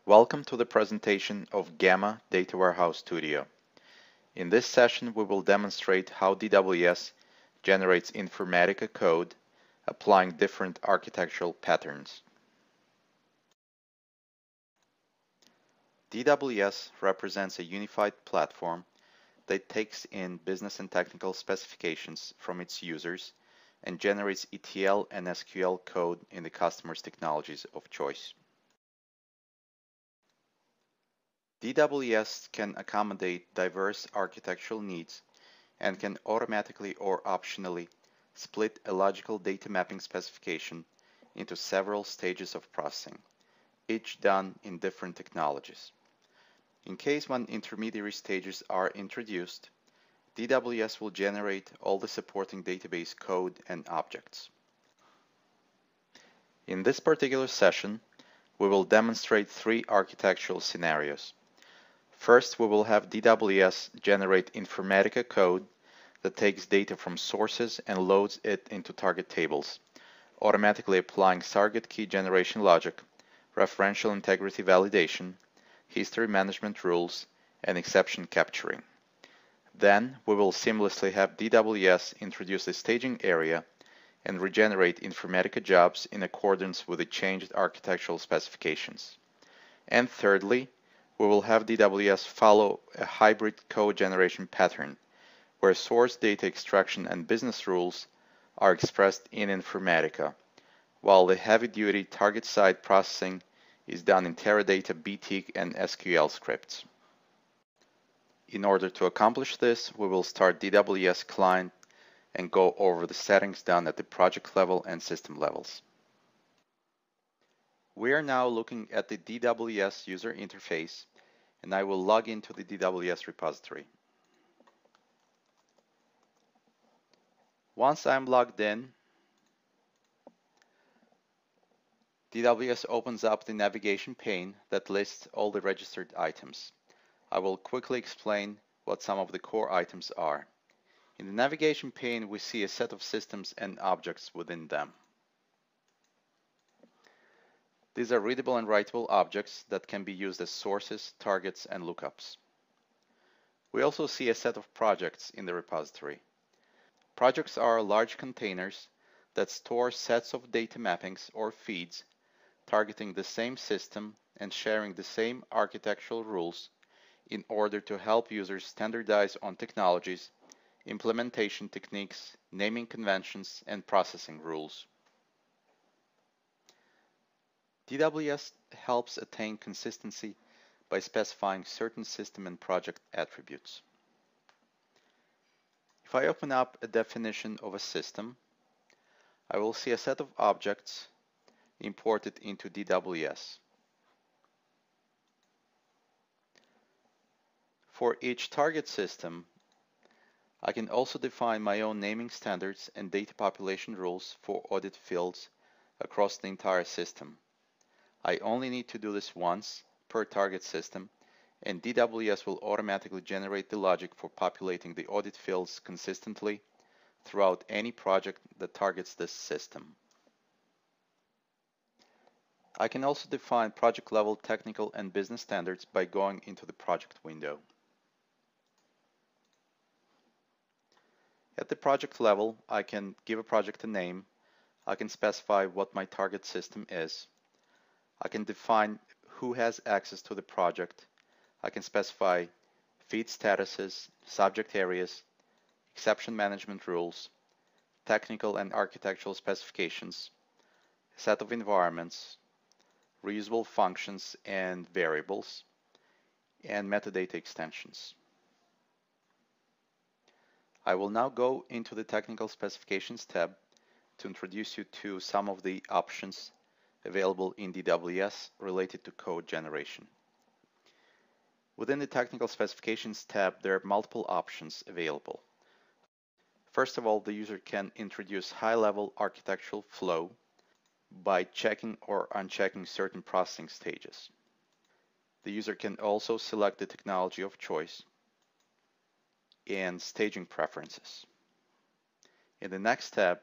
Welcome to the presentation of Gamma Data Warehouse Studio. In this session, we will demonstrate how DWS generates Informatica code applying different architectural patterns. DWS represents a unified platform that takes in business and technical specifications from its users and generates ETL and SQL code in the customer's technologies of choice. DWS can accommodate diverse architectural needs and can automatically or optionally split a logical data mapping specification into several stages of processing, each done in different technologies. In case when intermediary stages are introduced, DWS will generate all the supporting database code and objects. In this particular session, we will demonstrate three architectural scenarios. First, we will have DWS generate Informatica code that takes data from sources and loads it into target tables, automatically applying target key generation logic, referential integrity validation, history management rules, and exception capturing. Then, we will seamlessly have DWS introduce a staging area and regenerate Informatica jobs in accordance with the changed architectural specifications. And thirdly, we will have DWS follow a hybrid code generation pattern, where source data extraction and business rules are expressed in Informatica, while the heavy-duty target-side processing is done in Teradata, BTIC, and SQL scripts. In order to accomplish this, we will start DWS client and go over the settings done at the project level and system levels. We are now looking at the DWS user interface, and I will log into the DWS repository. Once I'm logged in, DWS opens up the navigation pane that lists all the registered items. I will quickly explain what some of the core items are. In the navigation pane, we see a set of systems and objects within them. These are readable and writable objects that can be used as sources, targets, and lookups. We also see a set of projects in the repository. Projects are large containers that store sets of data mappings or feeds targeting the same system and sharing the same architectural rules in order to help users standardize on technologies, implementation techniques, naming conventions, and processing rules. DWS helps attain consistency by specifying certain system and project attributes. If I open up a definition of a system, I will see a set of objects imported into DWS. For each target system, I can also define my own naming standards and data population rules for audit fields across the entire system. I only need to do this once per target system, and DWS will automatically generate the logic for populating the audit fields consistently throughout any project that targets this system. I can also define project-level technical and business standards by going into the project window. At the project level, I can give a project a name, I can specify what my target system is, I can define who has access to the project, I can specify feed statuses, subject areas, exception management rules, technical and architectural specifications, a set of environments, reusable functions and variables, and metadata extensions. I will now go into the Technical Specifications tab to introduce you to some of the options available in DWS related to code generation. Within the Technical Specifications tab, there are multiple options available. First of all, the user can introduce high-level architectural flow by checking or unchecking certain processing stages. The user can also select the technology of choice and staging preferences. In the next tab,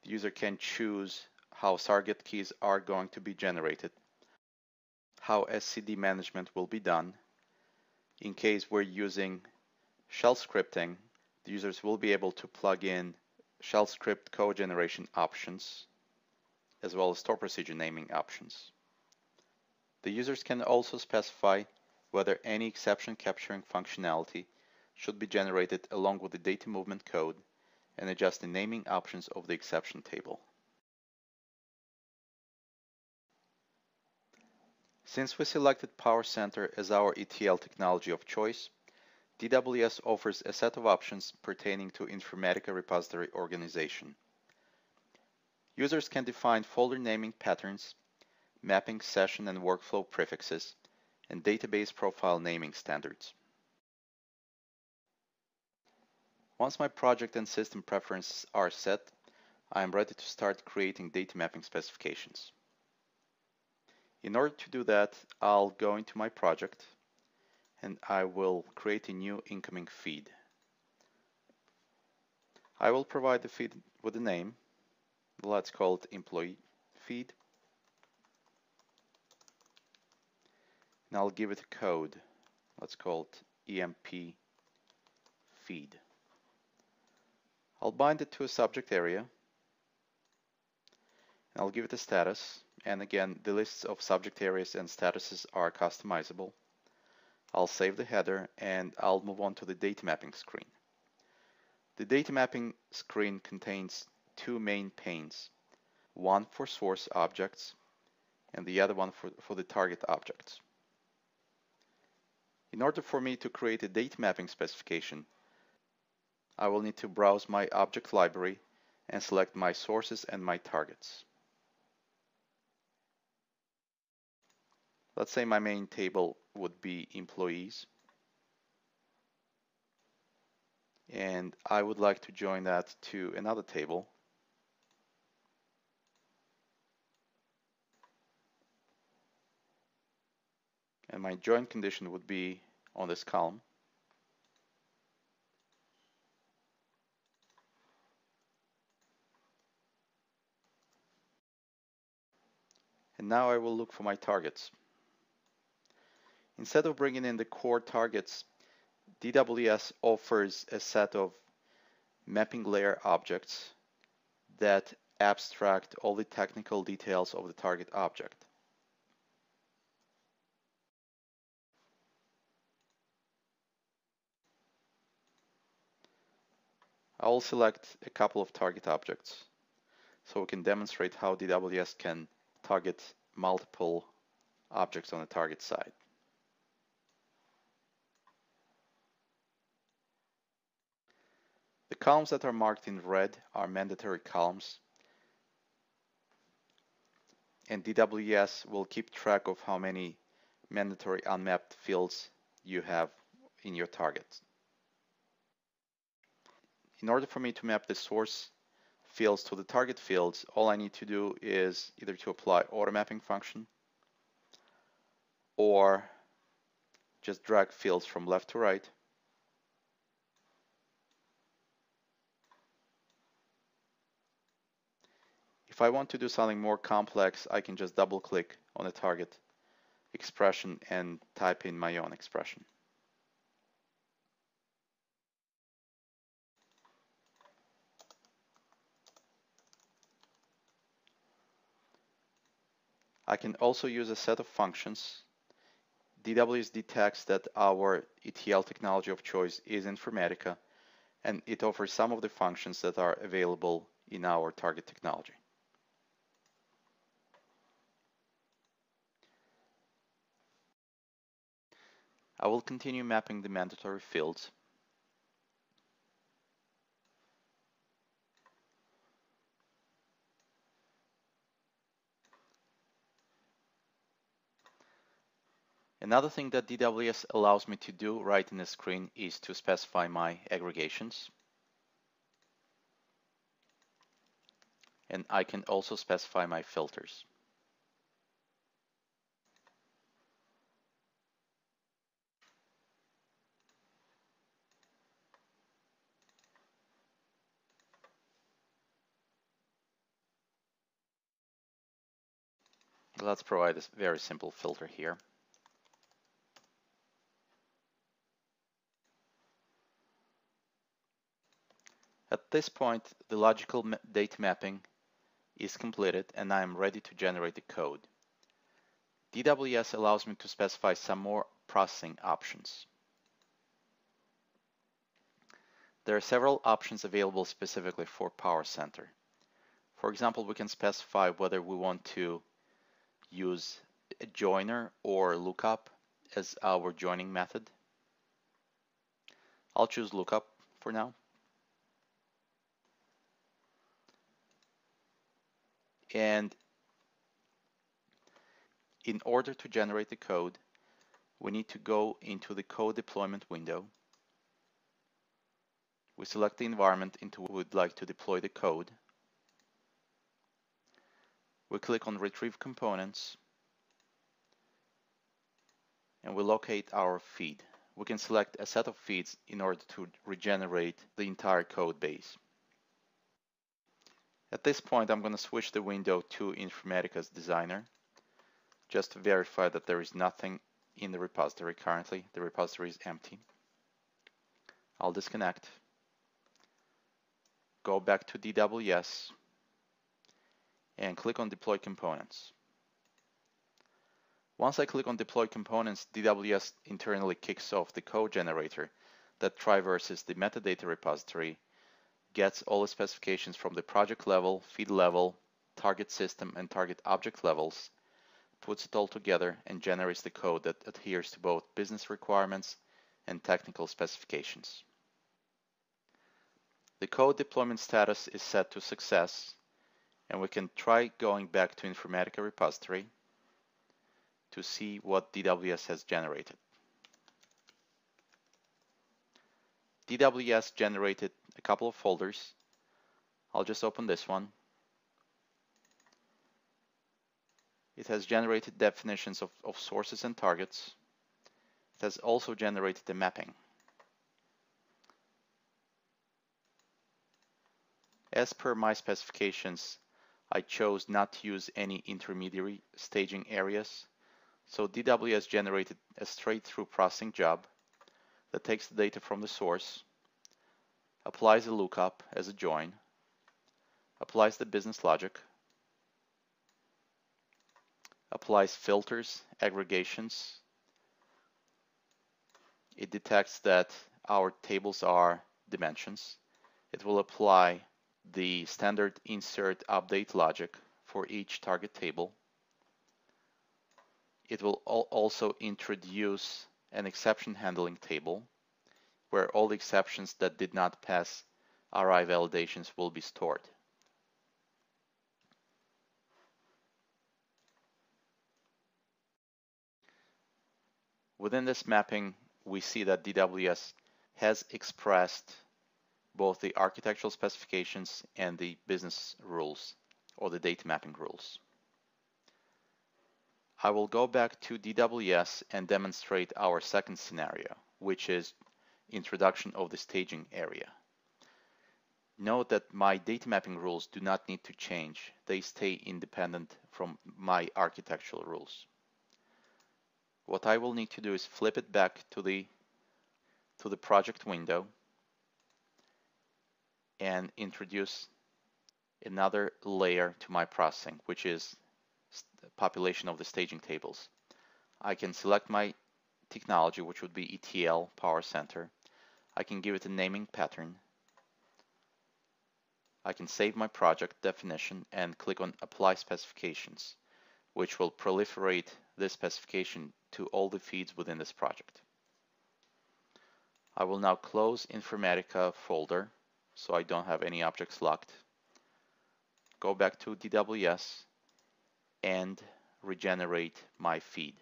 the user can choose how target keys are going to be generated, how SCD management will be done. In case we're using shell scripting, the users will be able to plug in shell script code generation options as well as store procedure naming options. The users can also specify whether any exception capturing functionality should be generated along with the data movement code and adjust the naming options of the exception table. Since we selected Power Center as our ETL technology of choice, DWS offers a set of options pertaining to Informatica repository organization. Users can define folder naming patterns, mapping session and workflow prefixes, and database profile naming standards. Once my project and system preferences are set, I am ready to start creating data mapping specifications. In order to do that, I'll go into my project and I will create a new incoming feed. I will provide the feed with a name. Let's call it employee feed. And I'll give it a code. Let's call it EMP feed. I'll bind it to a subject area. And I'll give it a status. And again, the lists of subject areas and statuses are customizable. I'll save the header and I'll move on to the data mapping screen. The data mapping screen contains two main panes, one for source objects and the other one for the target objects. In order for me to create a data mapping specification, I will need to browse my object library and select my sources and my targets. Let's say my main table would be employees. And I would like to join that to another table. And my join condition would be on this column. And now I will look for my targets. Instead of bringing in the core targets, DWS offers a set of mapping layer objects that abstract all the technical details of the target object. I will select a couple of target objects so we can demonstrate how DWS can target multiple objects on the target side. The columns that are marked in red are mandatory columns, and DWS will keep track of how many mandatory unmapped fields you have in your target. In order for me to map the source fields to the target fields, all I need to do is either to apply auto mapping function or just drag fields from left to right. If I want to do something more complex, I can just double click on the target expression and type in my own expression. I can also use a set of functions. DWS detects that our ETL technology of choice is Informatica, and it offers some of the functions that are available in our target technology. I will continue mapping the mandatory fields. Another thing that DWS allows me to do right in the screen is to specify my aggregations. And I can also specify my filters. Let's provide a very simple filter here. At this point, the logical data mapping is completed and I am ready to generate the code. DWS allows me to specify some more processing options. There are several options available specifically for Power Center. For example, we can specify whether we want to use a joiner or lookup as our joining method. I'll choose lookup for now. And in order to generate the code, we need to go into the code deployment window. We select the environment into which we would like to deploy the code. We click on Retrieve Components, and we locate our feed. We can select a set of feeds in order to regenerate the entire code base. At this point, I'm going to switch the window to Informatica's Designer, just to verify that there is nothing in the repository currently. The repository is empty. I'll disconnect, go back to DWS, and click on Deploy Components. Once I click on Deploy Components, DWS internally kicks off the code generator that traverses the metadata repository, gets all the specifications from the project level, feed level, target system, and target object levels, puts it all together, and generates the code that adheres to both business requirements and technical specifications. The code deployment status is set to success, and we can try going back to Informatica repository to see what DWS has generated. DWS generated a couple of folders. I'll just open this one. It has generated definitions of sources and targets. It has also generated a mapping. As per my specifications, I chose not to use any intermediary staging areas, so DWS generated a straight-through processing job that takes the data from the source, applies a lookup as a join, applies the business logic, applies filters, aggregations. It detects that our tables are dimensions. It will apply the standard insert update logic for each target table. It will also introduce an exception handling table where all the exceptions that did not pass RI validations will be stored. Within this mapping, we see that DWS has expressed both the architectural specifications and the business rules, or the data mapping rules. I will go back to DWS and demonstrate our second scenario, which is introduction of the staging area. Note that my data mapping rules do not need to change. They stay independent from my architectural rules. What I will need to do is flip it back to the project window and introduce another layer to my processing, which is population of the staging tables. I can select my technology, which would be ETL Power Center. I can give it a naming pattern. I can save my project definition and click on Apply Specifications, which will proliferate this specification to all the feeds within this project. I will now close Informatica folder so I don't have any objects locked. Go back to DWS and regenerate my feed.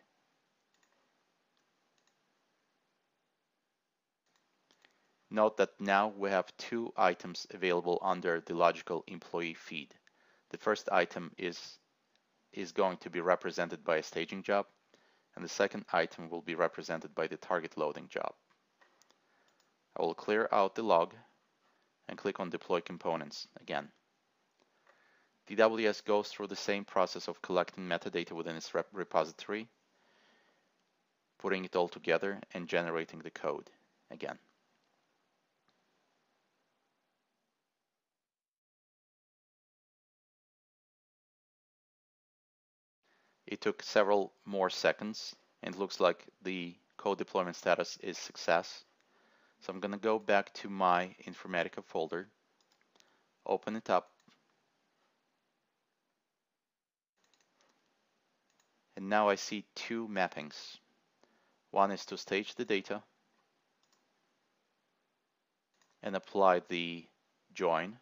Note that now we have two items available under the logical employee feed. The first item is going to be represented by a staging job, and the second item will be represented by the target loading job. I will clear out the log and click on Deploy Components again. DWS goes through the same process of collecting metadata within its repository, putting it all together, and generating the code again. It took several more seconds, and it looks like the code deployment status is success. So I'm going to go back to my Informatica folder, open it up, and now I see two mappings. One is to stage the data and apply the join,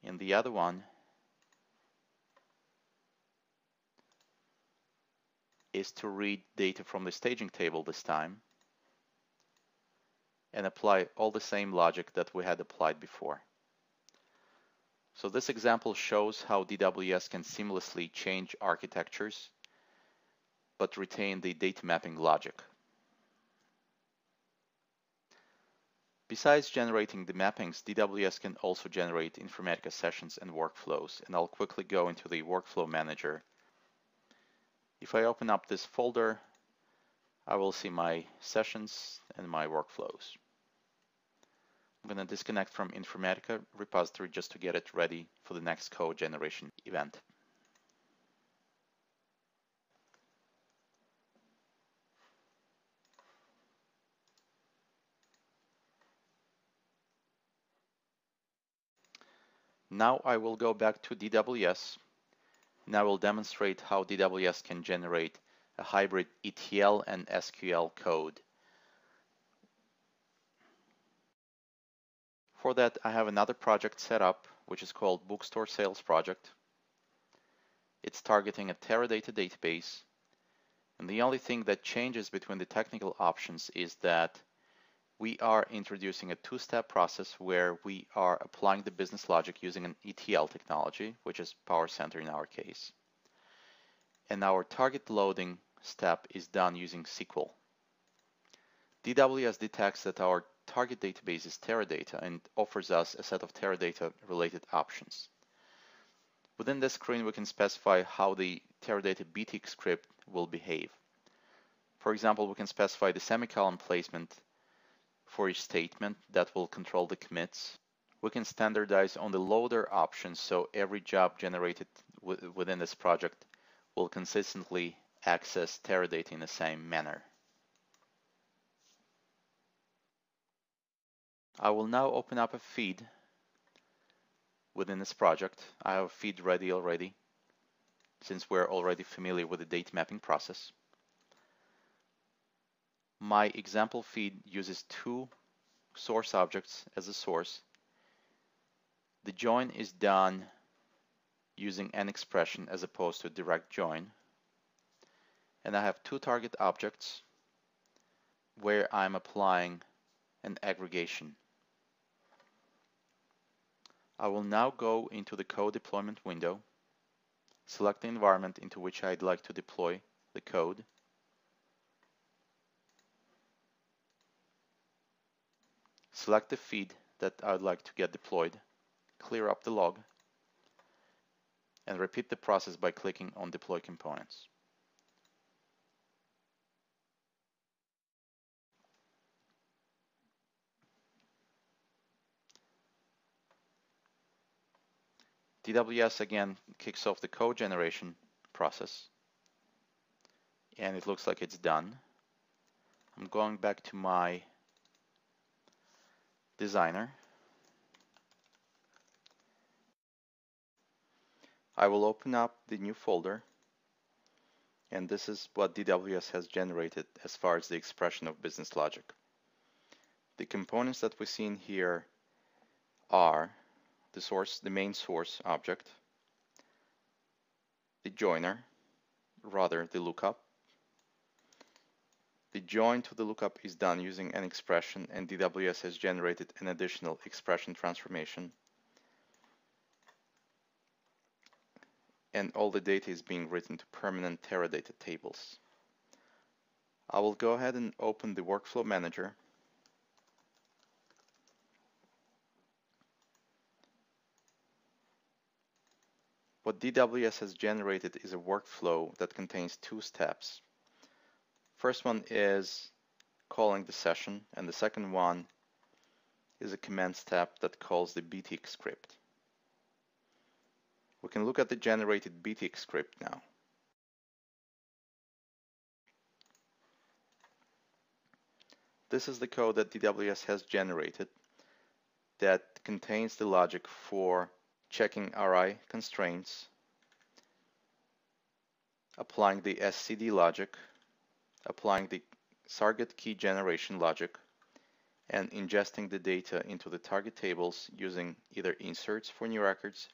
and the other one is to read data from the staging table this time and apply all the same logic that we had applied before. So this example shows how DWS can seamlessly change architectures but retain the data mapping logic. Besides generating the mappings, DWS can also generate Informatica sessions and workflows, and I'll quickly go into the Workflow Manager. If I open up this folder, I will see my sessions and my workflows. I'm going to disconnect from Informatica repository just to get it ready for the next code generation event. Now I will go back to DWS, and I will demonstrate how DWS can generate a hybrid ETL and SQL code. For that, I have another project set up, which is called Bookstore Sales Project. It's targeting a Teradata database, and the only thing that changes between the technical options is that we are introducing a two-step process where we are applying the business logic using an ETL technology, which is PowerCenter in our case. And our target loading step is done using SQL. DWS detects that our target database is Teradata and offers us a set of Teradata related options. Within this screen, we can specify how the Teradata BTIC script will behave. For example, we can specify the semicolon placement for each statement that will control the commits. We can standardize on the loader option, so every job generated within this project will consistently access Teradata in the same manner. I will now open up a feed within this project. I have a feed ready already, since we're already familiar with the data mapping process. My example feed uses two source objects as a source. The join is done using an expression as opposed to a direct join. And I have two target objects where I'm applying an aggregation. I will now go into the code deployment window, select the environment into which I'd like to deploy the code, select the feed that I'd like to get deployed, clear up the log, and repeat the process by clicking on Deploy Components. DWS again kicks off the code generation process, and it looks like it's done. I'm going back to my designer. I will open up the new folder, and this is what DWS has generated as far as the expression of business logic. The components that we see in here are the main source object, the joiner, rather the lookup. The join to the lookup is done using an expression, and DWS has generated an additional expression transformation. And all the data is being written to permanent Teradata tables. I will go ahead and open the Workflow Manager. What DWS has generated is a workflow that contains two steps. First one is calling the session, and the second one is a command step that calls the btx script. We can look at the generated btx script now. This is the code that DWS has generated that contains the logic for checking RI constraints, applying the SCD logic, applying the target key generation logic, and ingesting the data into the target tables using either inserts for new records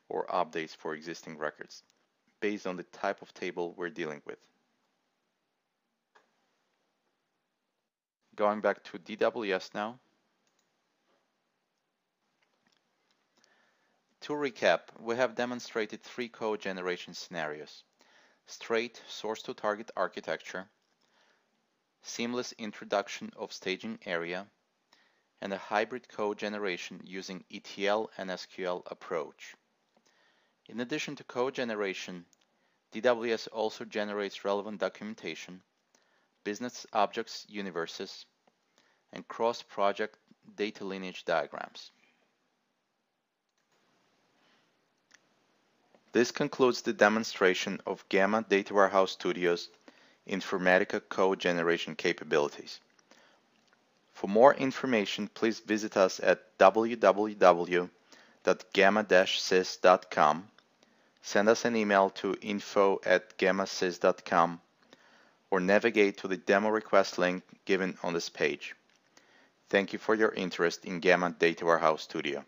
or updates for existing records, based on the type of table we're dealing with. Going back to DWS now. To recap, we have demonstrated three code generation scenarios: straight source-to-target architecture, seamless introduction of staging area, and a hybrid code generation using ETL and SQL approach. In addition to code generation, DWS also generates relevant documentation, business objects universes, and cross-project data lineage diagrams. This concludes the demonstration of Gamma Data Warehouse Studio's Informatica code generation capabilities. For more information, please visit us at www.gamma-sys.com, send us an email to info@gammasys.com, or navigate to the demo request link given on this page. Thank you for your interest in Gamma Data Warehouse Studio.